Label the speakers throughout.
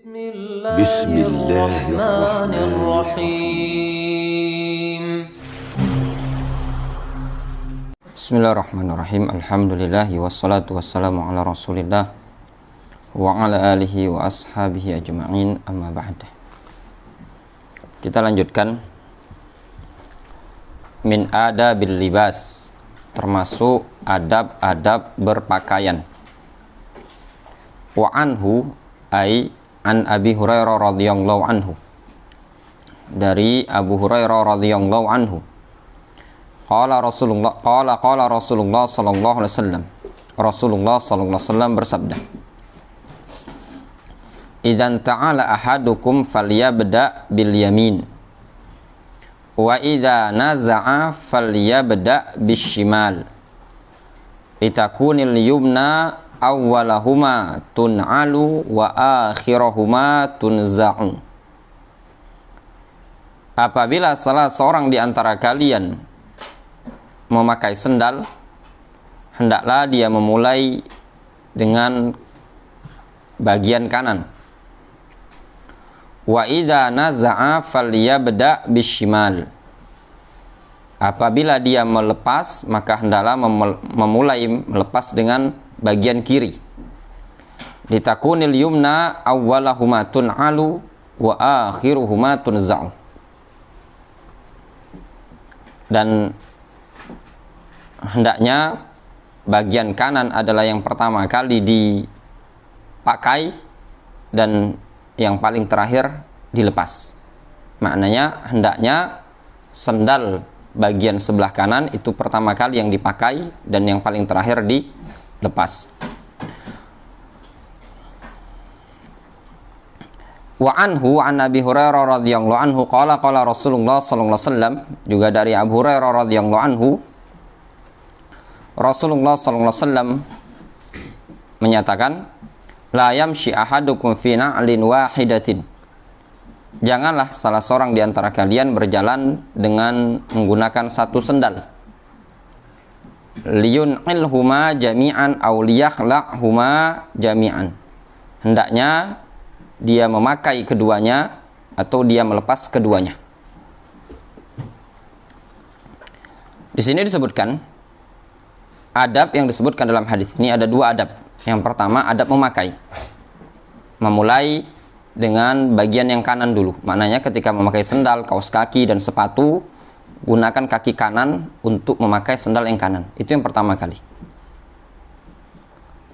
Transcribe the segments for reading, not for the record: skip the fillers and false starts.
Speaker 1: بسم الله الرحمن الرحيم
Speaker 2: Bismillahirrahmanirrahim. Alhamdulillahi wassalatu wassalamu ala rasulillah wa ala alihi wa ashabihi ajma'in, amma ba'd. Kita lanjutkan min adabil libas, termasuk adab-adab berpakaian. Wa anhu ay an Abi Hurairah radhiyallahu anhu, dari Abu Hurairah radhiyallahu anhu, qala Rasulullah sallallahu alaihi wasallam, Rasulullah sallallahu alaihi wasallam bersabda, idzan ta'ala ahadukum falyabda bil yamin wa idza naza'a falyabda bis shimal litakunil yumna awwalahuma tun'alu wa akhirahuma tunza'u. Apabila salah seorang di antara kalian memakai sendal, hendaklah dia memulai dengan bagian kanan. Wa idza naza'a falyabda bishimal. Apabila dia melepas, maka hendaklah memulai melepas dengan bagian kiri. Litakunil yumna awwalahuma tun'alu wa akhiruhuma tunza'u. Dan hendaknya bagian kanan adalah yang pertama kali dipakai dan yang paling terakhir dilepas. Maknanya hendaknya sendal bagian sebelah kanan itu pertama kali yang dipakai dan yang paling terakhir dilepas. Wa anhu an Abi Hurairah radhiyallahu anhu qala Rasulullah sallallahu alaihi wasallam, juga dari Abu Hurairah radhiyallahu anhu, Rasulullah sallallahu alaihi wasallam menyatakan, la yamshi ahadukum fi na'lin wahidatin. Janganlah salah seorang di antara kalian berjalan dengan menggunakan satu sendal. Liyun'ilhuma jami'an aw liyakhla'huma jami'an. Hendaknya dia memakai keduanya atau dia melepas keduanya. Di sini disebutkan adab yang disebutkan dalam hadis ini ada dua adab. Yang pertama adab memakai. Memulai dengan bagian yang kanan dulu. Maknanya ketika memakai sendal, kaos kaki dan sepatu, gunakan kaki kanan untuk memakai sendal yang kanan. Itu yang pertama kali.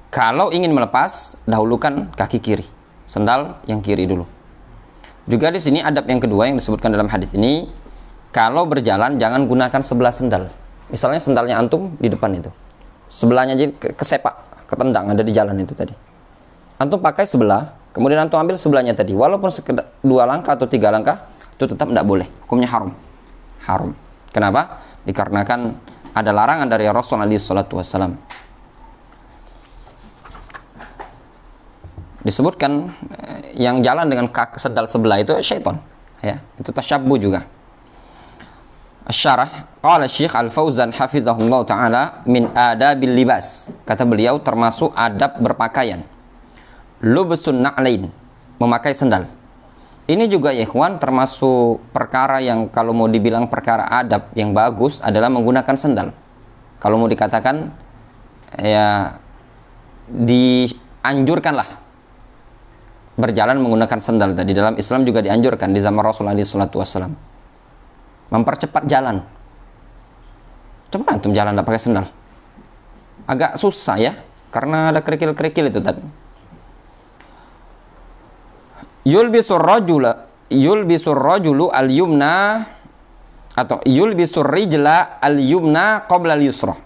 Speaker 2: Kalau ingin melepas, dahulukan kaki kiri. Sendal yang kiri dulu. Juga di sini adab yang kedua yang disebutkan dalam hadis ini, kalau berjalan jangan gunakan sebelah sendal. Misalnya sendalnya antum di depan itu, sebelahnya jadi kesepak, ketendang ada di jalan itu tadi. Antum pakai sebelah, kemudian antum ambil sebelahnya tadi, walaupun sekedar 2 langkah atau 3 langkah, itu tetap tidak boleh. Hukumnya haram. Haram. Kenapa? Dikarenakan ada larangan dari Rasulullah SAW. Disebutkan yang jalan dengan sendal sebelah itu syaitan, ya, itu tasyabbuh juga. Asy-syarah qala Syekh Al-Fauzan hafizahullah taala min adabil libas, kata beliau termasuk adab berpakaian, lubsun na'lain, memakai sendal. Ini juga ya ikhwan termasuk perkara yang kalau mau dibilang perkara adab yang bagus adalah menggunakan sendal. Kalau mau dikatakan ya dianjurkanlah berjalan menggunakan sendal tadi. Dalam Islam juga dianjurkan di zaman Rasulullah SAW. Mempercepat jalan. Coba antum jalan tidak pakai sendal. Agak susah ya, karena ada kerikil-kerikil itu tadi. Yulbisur rajulu al-yumna atau yulbisur rijla al-yumna qabla al-yusra.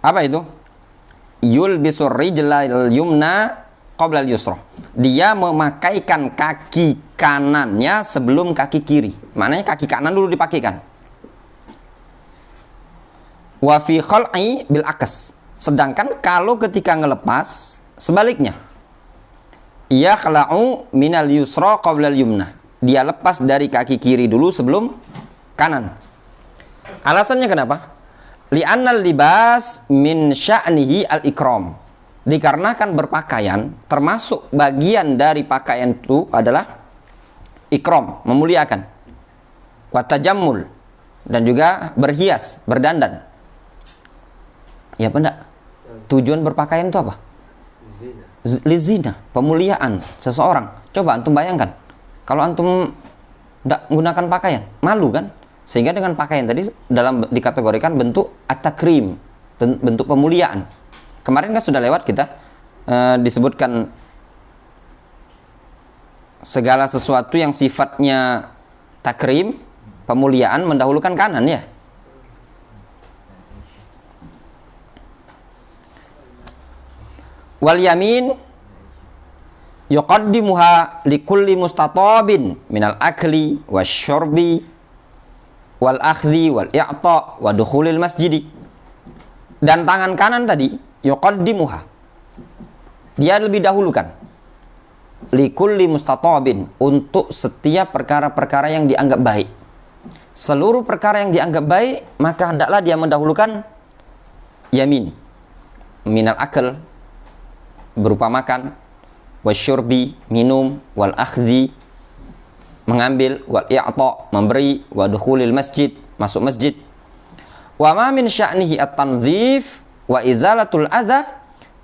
Speaker 2: Apa itu? Yulbisur rijla al-yumna qabla al-yusra. Dia memakaikan kaki kanannya sebelum kaki kiri. Maknanya kaki kanan dulu dipakaikan. Wa fi khal'i bil akas. Sedangkan kalau ketika ngelepas sebaliknya. Yakhla'u minal yusra qabla al-yumna. Dia lepas dari kaki kiri dulu sebelum kanan. Alasannya kenapa? Li'annal libas min sya'nihi al-ikram. Dikarenakan berpakaian, termasuk bagian dari pakaian itu adalah ikram, memuliakan, watajammul, dan juga berhias, berdandan. Ya benar. Tujuan berpakaian itu apa? Lizina, pemuliaan seseorang. Coba antum bayangkan, kalau antum tidak menggunakan pakaian, malu kan? Sehingga dengan pakaian tadi dikategorikan bentuk at-takrim, bentuk pemuliaan. Kemarin kan sudah lewat kita disebutkan segala sesuatu yang sifatnya takrim, pemuliaan mendahulukan kanan ya. Wal yamin yuqaddimuha likulli mustatabin minal akli wasyurbi wal akhdhi wal i'ta wa dukhulil masjidi. Dan tangan kanan tadi yuqaddimuha, dia lebih dahulukan, likulli mustatabin, untuk setiap perkara-perkara yang dianggap baik. Seluruh perkara yang dianggap baik, maka hendaklah dia mendahulukan yamin. Minal akal, berupa makan, wasyurbi, minum, wal akhdhi, mengambil, wal i'ta, memberi, wa dukhulil masjid, masuk masjid. Wa ma min sya'nihi at-tanzif wa izalatul adza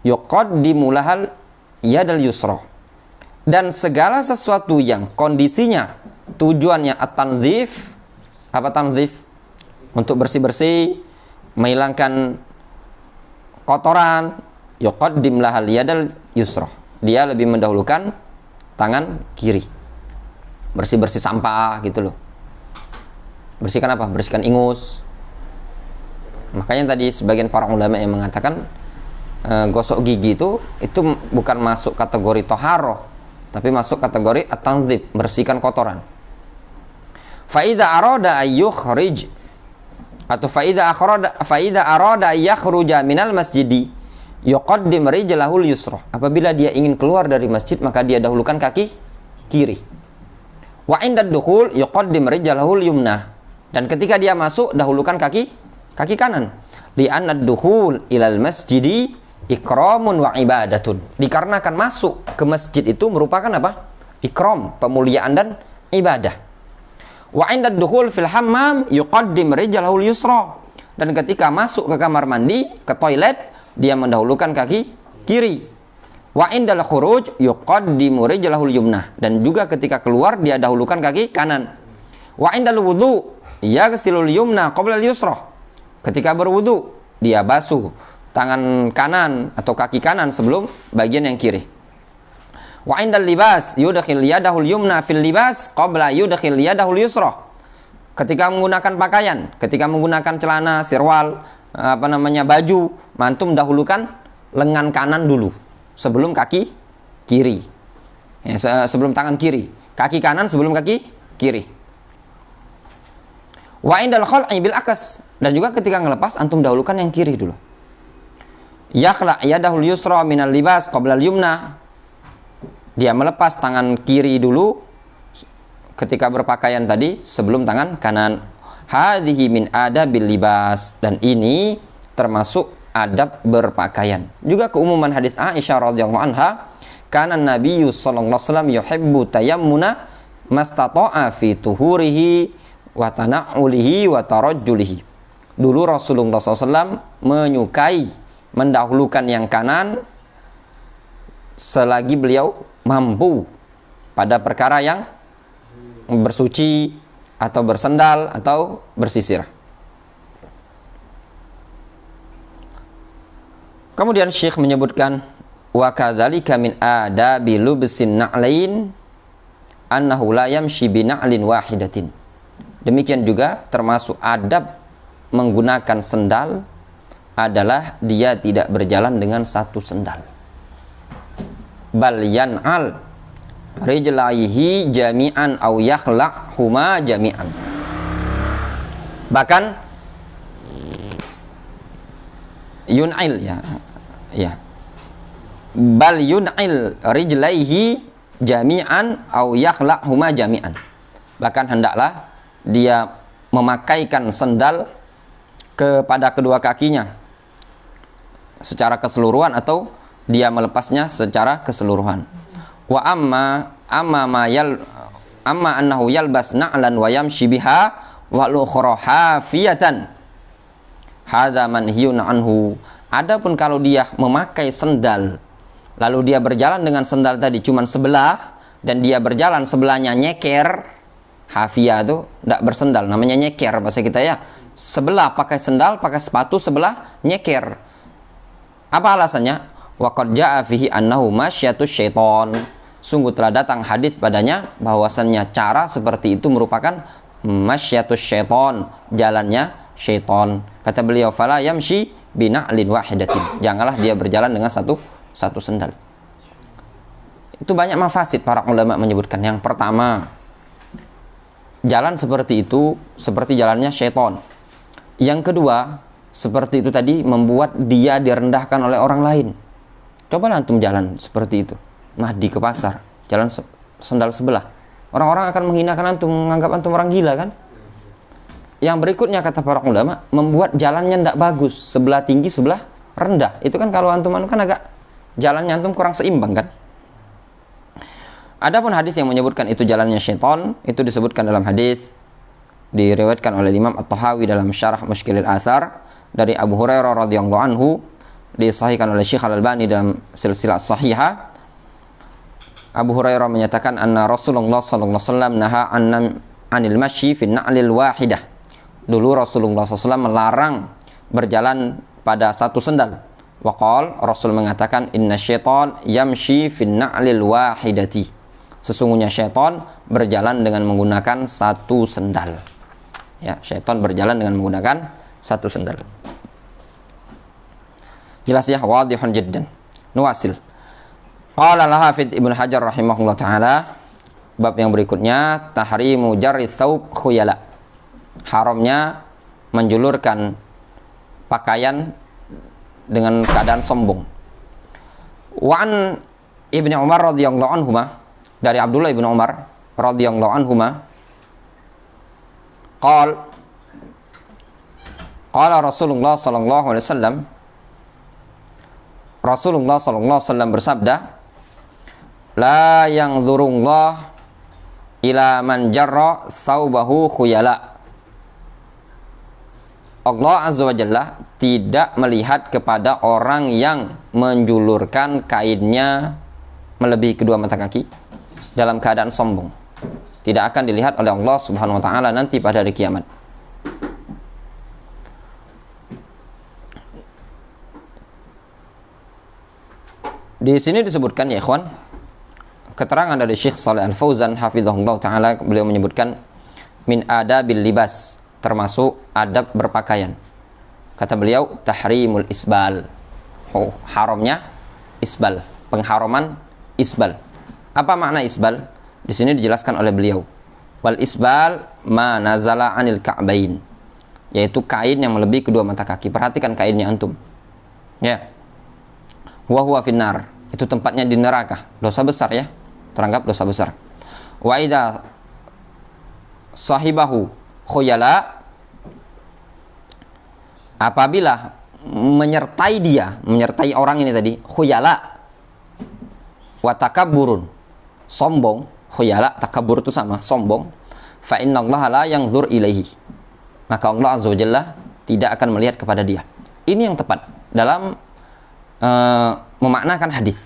Speaker 2: yuqaddimu lahal yadal yusra. Dan segala sesuatu yang kondisinya tujuannya at-tanzif, apa tanzif? Untuk bersih-bersih, menghilangkan kotoran, yuqaddim lahal yadal yusra, dia lebih mendahulukan tangan kiri. Bersih-bersih sampah gitu loh. Bersihkan apa? Bersihkan ingus. Makanya tadi sebagian para ulama yang mengatakan gosok gigi itu bukan masuk kategori toharoh, tapi masuk kategori at-tanzif, bersihkan kotoran. Fa idza arada ayyukhrij, atau fa idza arada yakhruja minal masjidi yuqaddim rijlahul yusra. Apabila dia ingin keluar dari masjid, maka dia dahulukan kaki kiri. Wa inda dukhul yuqaddim rijlahul yumna. Dan ketika dia masuk, dahulukan kaki kanan. Li'anna dukhul ilal masjidi ikramun wa ibadatun. Dikarenakan masuk ke masjid itu merupakan apa? Ikram, pemuliaan dan ibadah. Wa inda dukhul fil hammam yuqaddim rijlahul yusra. Dan ketika masuk ke kamar mandi, ke toilet, dia mendahulukan kaki kiri. Wa indal khuruj yuqaddimu rijlahul yumna. Dan juga ketika keluar, dia dahulukan kaki kanan. Wa indal wudhu yaghsilul yumna qabla al-yusra. Ketika berwudu, dia basuh tangan kanan atau kaki kanan sebelum bagian yang kiri. Wa indal libas yudkhil yadahul yumna fil libas qabla yudkhil yadahul yusra. Ketika menggunakan pakaian, ketika menggunakan celana, sirwal, baju, mantum dahulukan lengan kanan dulu sebelum kaki kiri. Ya, sebelum tangan kiri. Kaki kanan sebelum kaki kiri. Wa indal khal'i bil akas. Dan juga ketika ngelepas, antum dahulukan yang kiri dulu. Yakhla' yadahul yusra minal libas qabla al-yumna. Dia melepas tangan kiri dulu ketika berpakaian tadi sebelum tangan kanan. Hadhihi min adabil libas. Dan ini termasuk adab berpakaian. Juga keumuman hadis Aisyah radhiyallahu anha, kana Nabi sallallahu alaihi wasallam yuhibbu tayammuna mastata'a fi tuhurihi wa tana'ulihi wa tarajjulihi. Dulu Rasulullah SAW menyukai mendahulukan yang kanan selagi beliau mampu pada perkara yang bersuci atau bersendal atau bersisir. Kemudian Syekh menyebutkan wa kadzalika min adabi lubsin na'lain annahu la yamshi bi na'lin wahidatin. Demikian juga termasuk adab menggunakan sendal adalah dia tidak berjalan dengan satu sendal. Bal yan'al rijlaihi jami'an aw yakhla'huma jami'an. Bahkan yun'il ya. Bal yun'il rijlaihi jami'an aw yakhla'huma jami'an. Bahkan hendaklah dia memakaikan sendal kepada kedua kakinya secara keseluruhan atau dia melepasnya secara keseluruhan. Wa amma annahu yalbas na'lan wa yamshi biha wa al-ukhra hafiyatan hadza manhiyun anhu. Adapun kalau dia memakai sendal lalu dia berjalan dengan sendal tadi cuman sebelah dan dia berjalan sebelahnya nyeker, hafiyah itu tidak bersendal, namanya nyeker bahasa kita ya. Sebelah pakai sendal, pakai sepatu, sebelah nyeker. Apa alasannya? Wa qad jaa fihi annahu masyatus syaiton. Sungguh telah datang hadis padanya bahwasannya cara seperti itu merupakan masyatus syaiton, jalannya syaiton. Kata beliau, fala yamshi bina'lin wahidatin. Janganlah dia berjalan dengan satu sendal. Itu banyak mafasid para ulama menyebutkan. Yang pertama, jalan seperti itu seperti jalannya syaiton. Yang kedua, seperti itu tadi membuat dia direndahkan oleh orang lain. Coba antum jalan seperti itu, Mahdi ke pasar, jalan sendal sebelah. Orang-orang akan menghinakan antum, menganggap antum orang gila kan? Yang berikutnya kata para ulama, membuat jalannya tidak bagus, sebelah tinggi, sebelah rendah. Itu kan kalau antum kan agak jalannya antum kurang seimbang kan? Adapun hadis yang menyebutkan itu jalannya syaitan, itu disebutkan dalam hadis diriwayatkan oleh Imam At-Tahawi dalam Syarah Mushkilil Athar dari Abu Hurairah radhiyallahu anhu, disahihkan oleh Syekh Al-Albani dalam silsilah sahihah. Abu Hurairah menyatakan anna Rasulullah sallallahu alaihi wasallam naha anil masyi fi na'lil wahidah. Dulu Rasulullah SAW melarang berjalan pada satu sendal. Waqal, Rasul mengatakan inna syaitan yamshi fi na'lil wahidati. Sesungguhnya syaitan berjalan dengan menggunakan satu sendal. Ya, syaitan berjalan dengan menggunakan satu sendal. Jelas ya, wadihun jiddan. Nuwasil. Qala al-Hafidz Ibnu Hajar rahimahullah taala, bab yang berikutnya, tahrimu jarri thawb khuyala. Haramnya menjulurkan pakaian dengan keadaan sombong. Wa an Ibnu Umar radhiyallahu anhuma, dari Abdullah bin Umar radhiyallahu anhuma, qala Rasulullah sallallahu alaihi wasallam, Rasulullah sallallahu alaihi wasallam bersabda, la yanzurullah ila man jarra thawbahu khuyala. Allah azza wa jalla tidak melihat kepada orang yang menjulurkan kainnya melebihi kedua mata kaki dalam keadaan sombong. Tidak akan dilihat oleh Allah subhanahu wa ta'ala nanti pada hari kiamat. Di sini disebutkan ya ikhwan, keterangan dari Syekh Shalih Al-Fauzan hafizahullah ta'ala, beliau menyebutkan min adabil libas, termasuk adab berpakaian. Kata beliau, tahrimul isbal. Haramnya isbal, pengharaman isbal. Apa makna isbal? Di sini dijelaskan oleh beliau. Wal isbal ma nazala anil ka'bain, yaitu kain yang melebihi kedua mata kaki. Perhatikan kainnya antum. Ya. Wa huwa finnar, itu tempatnya di neraka. Dosa besar ya. Teranggap dosa besar. Wa idza sahibahu khuyala, apabila menyertai orang ini tadi, khuyala wa takabburun, sombong. Khuyala, takabur itu sama, sombong. Fa innallaha la yanzur ilaihi, maka Allah azza wa jalla tidak akan melihat kepada dia. Ini yang tepat dalam memaknakan hadis.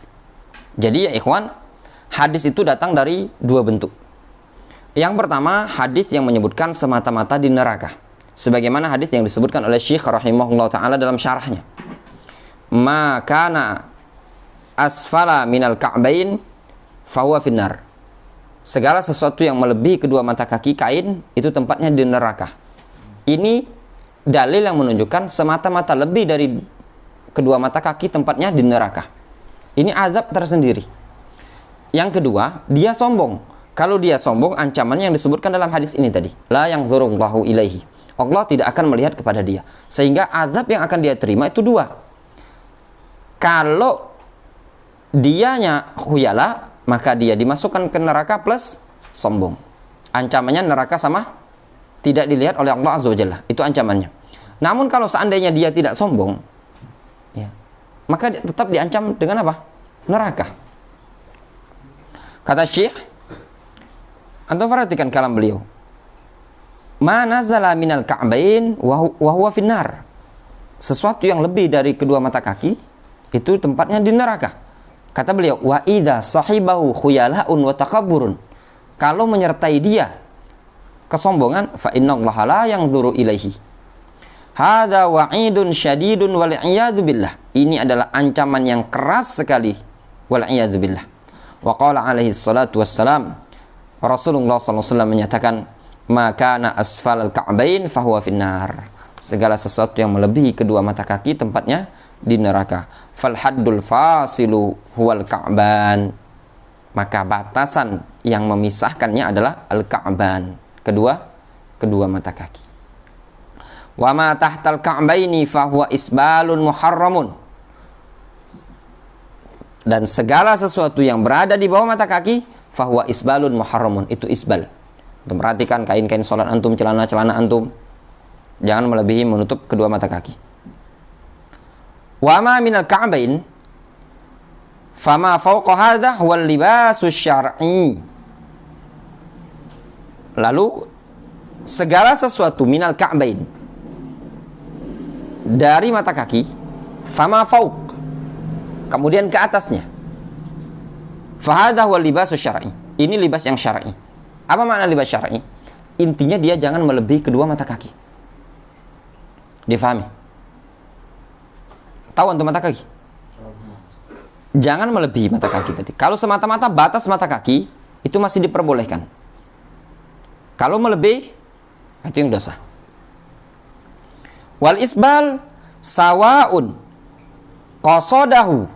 Speaker 2: Jadi ya ikhwan, hadis itu datang dari dua bentuk. Yang pertama, hadis yang menyebutkan semata-mata di neraka, sebagaimana hadis yang disebutkan oleh Syekh rahimahullah ta'ala dalam syarahnya. Ma kana asfala minal ka'bain fahuwa finnar. Segala sesuatu yang melebihi kedua mata kaki kain, itu tempatnya di neraka. Ini dalil yang menunjukkan semata-mata lebih dari kedua mata kaki tempatnya di neraka. Ini azab tersendiri. Yang kedua, dia sombong. Kalau dia sombong, ancamannya yang disebutkan dalam hadis ini tadi, la yanzurullahu ilaihi, Allah tidak akan melihat kepada dia. Sehingga azab yang akan dia terima itu dua. Kalau dianya khuyala, maka dia dimasukkan ke neraka plus sombong. Ancamannya neraka sama tidak dilihat oleh Allah azza wa jalla. Itu ancamannya. Namun kalau seandainya dia tidak sombong, ya, maka tetap diancam dengan apa? Neraka. Kata Syekh, antum perhatikan kalam beliau. Ma nazala minal ka'bain wa huwa finnar. Sesuatu yang lebih dari kedua mata kaki itu tempatnya di neraka. Kata beliau, wa idza sahibahu khuyala'un wa takabburun. Kalau menyertai dia kesombongan, fa innallaha la yanzuru ilaihi. Hadza wa'idun syadidun wal iyadu billah. Ini adalah ancaman yang keras sekali, wal iyadu billah. Wa qala alaihi salatu wassalam, Rasulullah SAW menyatakan, maka na asfal al-ka'bain fahuwa finnar. Segala sesuatu yang melebihi kedua mata kaki tempatnya di neraka. Fal haddul fasilu huwal ka'ban. Maka batasan yang memisahkannya adalah al-ka'ban, kedua mata kaki. Wa ma tahtal ka'baini fahuwa isbalun muharramun. Dan segala sesuatu yang berada di bawah mata kaki fahuwa isbalun muharramun, itu isbal. Untuk perhatikan kain-kain sholat antum, celana-celana antum, jangan melebihi menutup kedua mata kaki. Wa ma minal ka'bain fama fawqa hadha huwal libasus syar'i. Lalu segala sesuatu minal ka'bain, dari mata kaki, fama fawq, kemudian ke atasnya, fahadha huwal libasus syar'i. Ini libas yang syar'i. Apa makna libas syar'i? Intinya dia jangan melebihi kedua mata kaki. Difahami? Tahu antum mata kaki? Jangan melebihi mata kaki tadi. Kalau semata-mata batas mata kaki itu masih diperbolehkan. Kalau melebihi, itu yang dosa. Wal isbal sawaun qasadahu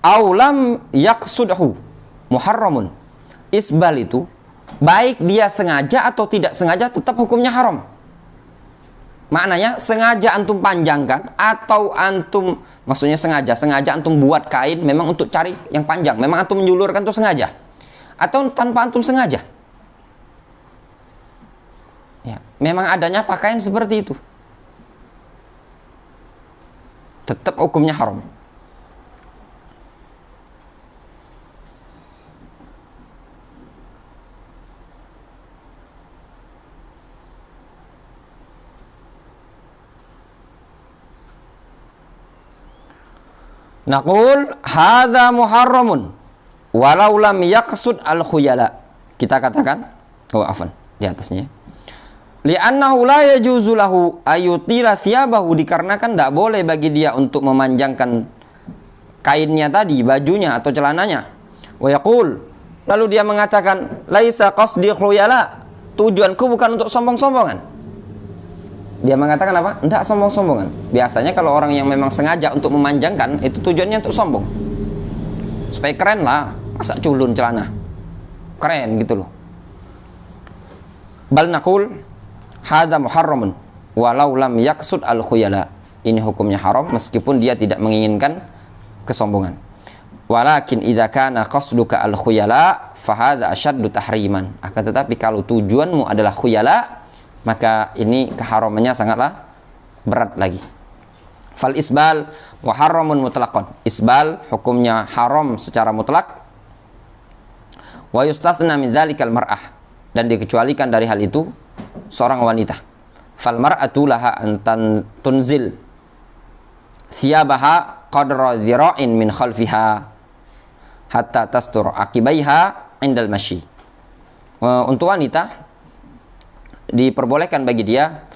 Speaker 2: aw lam yaqsudhu muharramun. Isbal itu baik dia sengaja atau tidak sengaja tetap hukumnya haram. Maknanya sengaja antum panjangkan atau antum, maksudnya sengaja antum buat kain memang untuk cari yang panjang, memang antum menjulurkan itu sengaja, atau tanpa antum sengaja, ya, memang adanya pakaian seperti itu, tetap hukumnya haram. Naqul hadza muharramun walau lam yaqsud al-khuyala. Kita katakan, oh afwan, di atasnya. Li'annahu la yajuzu lahu ayutila thiyabahu, dikarenakan tidak boleh bagi dia untuk memanjangkan kainnya tadi, bajunya atau celananya. Wa yaqul, lalu dia mengatakan, laisa qasdi khuyala, tujuanku bukan untuk sombong-sombongan. Dia mengatakan apa? Tidak sombong-sombongan. Biasanya kalau orang yang memang sengaja untuk memanjangkan, itu tujuannya untuk sombong, supaya keren lah, masa culun celana, keren gitu loh. Bal naqul hadza muharramun walau lam yaqsud al khuyala. Ini hukumnya haram meskipun dia tidak menginginkan kesombongan. Walakin idza kana qasduka al khuyala fa hadza ashaddu tahriman. Akan tetapi kalau tujuanmu adalah khuyala, maka ini keharamannya sangatlah berat lagi. Fal isbal wa haramun mutlaqan. Isbal hukumnya haram secara mutlak. Wa yustathna min dzalikal mar'ah, dan dikecualikan dari hal itu seorang wanita. Fal mar'atu laha an tunzil thiyabaha qadra dhira'in min khalfiha hatta tastur aqibaiha indal masyi. Untuk wanita diperbolehkan bagi dia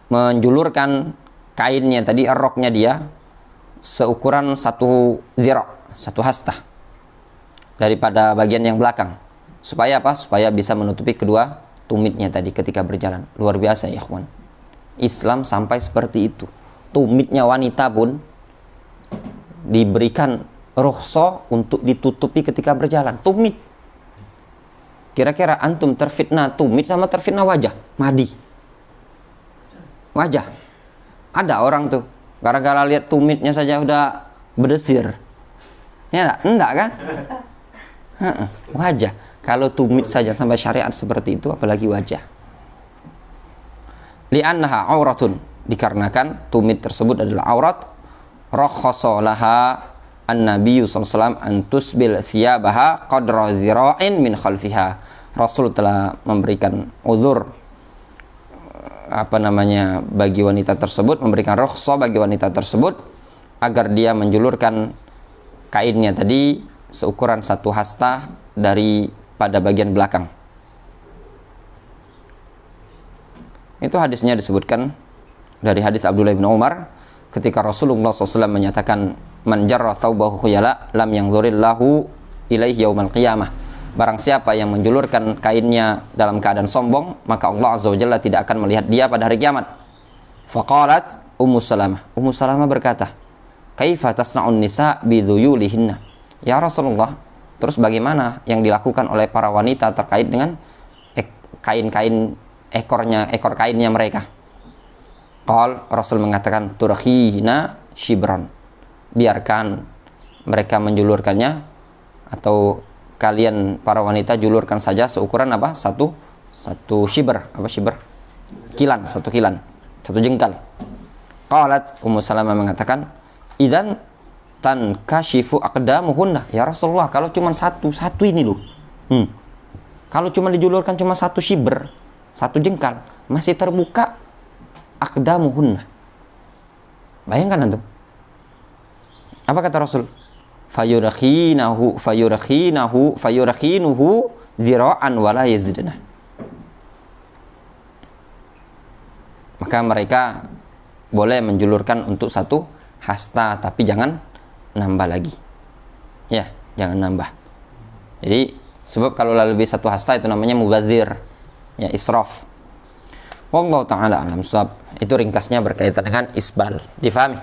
Speaker 2: menjulurkan kainnya tadi, roknya dia seukuran satu zira', satu hasta daripada bagian yang belakang. Supaya apa? Supaya bisa menutupi kedua tumitnya tadi ketika berjalan. Luar biasa ya ikhwan, Islam sampai seperti itu. Tumitnya wanita pun diberikan rukhsah untuk ditutupi ketika berjalan. Tumit. Kira-kira antum terfitnah tumit sama terfitnah wajah? Madi. Wajah. Ada orang tuh, gara-gara lihat tumitnya saja udah berdesir. Ya enggak kan? Wajah. Kalau tumit saja sampai syariat seperti itu, apalagi wajah. Li'annaha auratun, dikarenakan tumit tersebut adalah aurat. rakhasa laha an-nabiy sallallahu alaihi wasallam an tusbil thiyabaha qadra dhira'in min khalfiha. Rasul telah memberikan uzur bagi wanita tersebut, memberikan rukhsah bagi wanita tersebut agar dia menjulurkan kainnya tadi seukuran 1 hasta pada bagian belakang. Itu hadisnya disebutkan dari hadis Abdullah bin Umar ketika Rasulullah SAW menyatakan man jarra thawbahu khuyala lam yanzurillahu ilaihi yaumal qiyamah. Barang siapa yang menjulurkan kainnya dalam keadaan sombong, maka Allah Azza wa Jalla tidak akan melihat dia pada hari kiamat. Faqalat Ummu Salamah. Ummu Salamah berkata, "Kaifa tasna'un nisa bidhuyulihinna?" Ya Rasulullah, terus bagaimana yang dilakukan oleh para wanita terkait dengan ekor kainnya mereka? Rasul mengatakan, "Turkhina shibran." Biarkan mereka menjulurkannya, atau kalian para wanita julurkan saja seukuran apa? Satu shibr. Apa shibr? Kilan, 1 kilan, 1 jengkal. Qalat Ummu Salamah mengatakan, "Idzan tankashifu aqdamuhunna." Ya Rasulullah, kalau cuma satu ini loh. Kalau cuma dijulurkan cuma 1 shibr, 1 jengkal, masih terbuka aqdamuhunna. Bayangkan antum. Apa kata Rasul? Fayurakhinuhu zira'an wala yazdana. Maka mereka boleh menjulurkan untuk 1 hasta, tapi jangan nambah lagi. Ya, jangan nambah. Jadi, sebab kalau lebih 1 hasta itu namanya mubadzir. Ya, israf. Wallahu ta'ala alam shawab. Itu ringkasnya berkaitan dengan isbal. Difahami?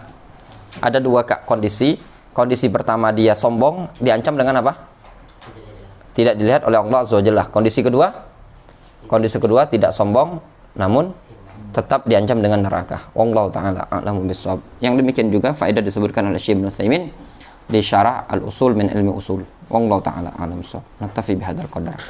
Speaker 2: Ada 2 kondisi. Kondisi pertama dia sombong, diancam dengan apa? Tidak dilihat oleh Allah Azza wa Jalla. Kondisi kedua tidak sombong, namun tetap diancam dengan neraka. Wallahu ta'ala a'lamu bissawab. Yang demikian juga faedah disebutkan oleh Syekh Ibnu Utsaimin di Syarah Al-Usul min Ilmi Usul. Wallahu ta'ala a'lamu bissawab. Naktafi bihadzal qadar.